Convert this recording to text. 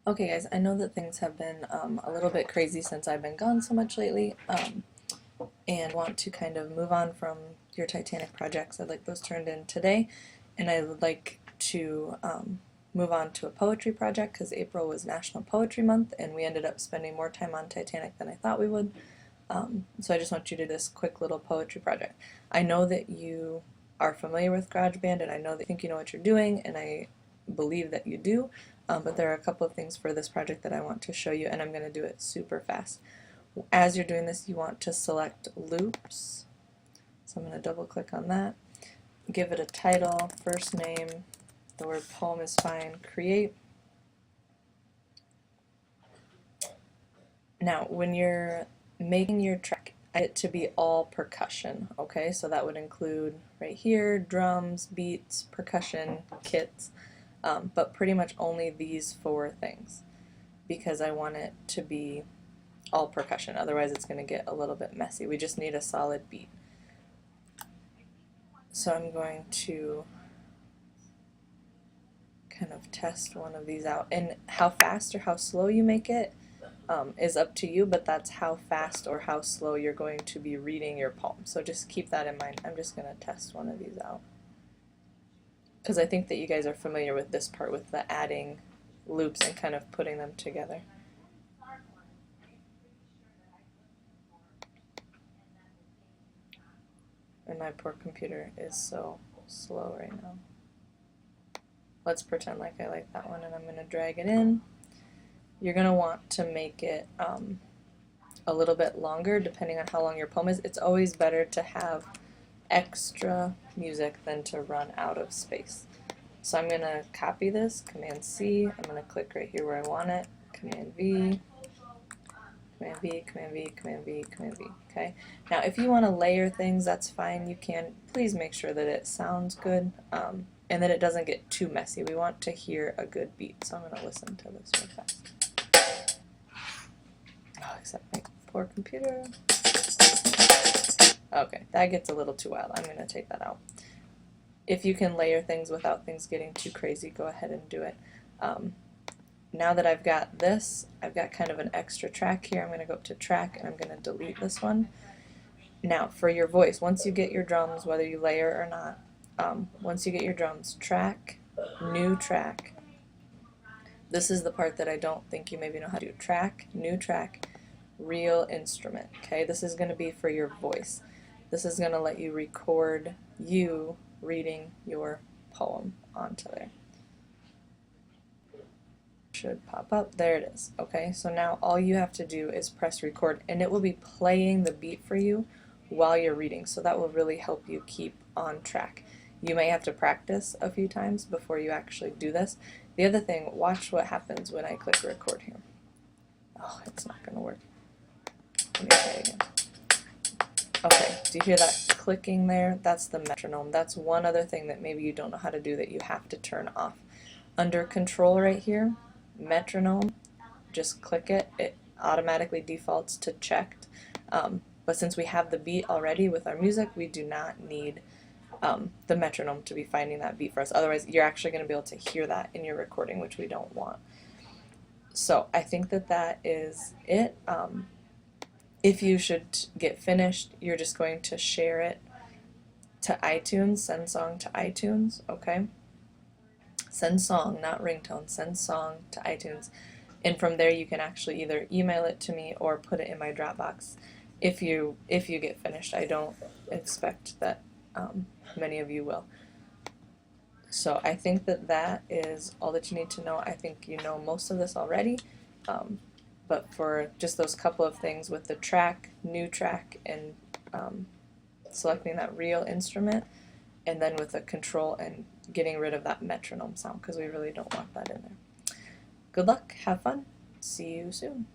Okay guys, I know that things have been a little bit crazy since I've been gone so much lately, and want to kind of move on from your Titanic projects. I'd like those turned in today, and I would like to move on to a poetry project because April was National Poetry Month and we ended up spending more time on Titanic than I thought we would. So I just want you to do this quick little poetry project. I know that you are familiar with GarageBand, and I know that you think you know what you're doing, and I believe that you do, but there are a couple of things for this project that I want to show you, and I'm going to do it super fast. As you're doing this, you want to select loops, so I'm going to double click on that, give it a title, first name, the word poem is fine, create. Now when you're making your track, I want it to be all percussion, okay? So that would include right here, drums, beats, percussion, kits, but pretty much only these four things because I want it to be all percussion, otherwise it's going to get a little bit messy. We just need a solid beat. So I'm going to kind of test one of these out, and how fast or how slow you make it is up to you, but that's how fast or how slow you're going to be reading your poem. So just keep that in mind. I'm just going to test one of these out because I think that you guys are familiar with this part with the adding loops and kind of putting them together. And my poor computer is so slow right now. Let's pretend like I like that one, and I'm going to drag it in. You're going to want to make it a little bit longer depending on how long your poem is. It's always better to have extra music than to run out of space. So I'm going to copy this, Command C, I'm going to click right here where I want it, Command V, Command V, Command V, Command V, Command V, okay? Now if you want to layer things, that's fine, you can. Please make sure that it sounds good and that it doesn't get too messy. We want to hear a good beat, so I'm going to listen to this real fast. Oh, except my poor computer. Okay, that gets a little too wild. I'm going to take that out. If you can layer things without things getting too crazy, go ahead and do it. Now that I've got this, I've got kind of an extra track here. I'm going to go up to track and I'm going to delete this one. Now for your voice, once you get your drums, whether you layer or not, once you get your drums, track, new track. This is the part that I don't think you maybe know how to do. Track, new track, real instrument. Okay, this is going to be for your voice. This is going to let you record you reading your poem onto there. Should pop up. There it is. Okay, so now all you have to do is press record, and it will be playing the beat for you while you're reading, so that will really help you keep on track. You may have to practice a few times before you actually do this. The other thing, watch what happens when I click record here. Oh, it's not going to work. Let me try again. Okay, do you hear that clicking there? That's the metronome. That's one other thing that maybe you don't know how to do that you have to turn off. Under control right here, metronome, just click it. It automatically defaults to checked. But since we have the beat already with our music, we do not need the metronome to be finding that beat for us. Otherwise, you're actually going to be able to hear that in your recording, which we don't want. So I think that that is it. If you should get finished, you're just going to share it to iTunes, send song to iTunes, okay? Send song, not ringtone, send song to iTunes. And from there you can actually either email it to me or put it in my Dropbox if you get finished. I don't expect that many of you will. So I think that that is all that you need to know. I think you know most of this already. But for just those couple of things with the track, new track, and selecting that real instrument, and then with the control and getting rid of that metronome sound because we really don't want that in there. Good luck, have fun, see you soon.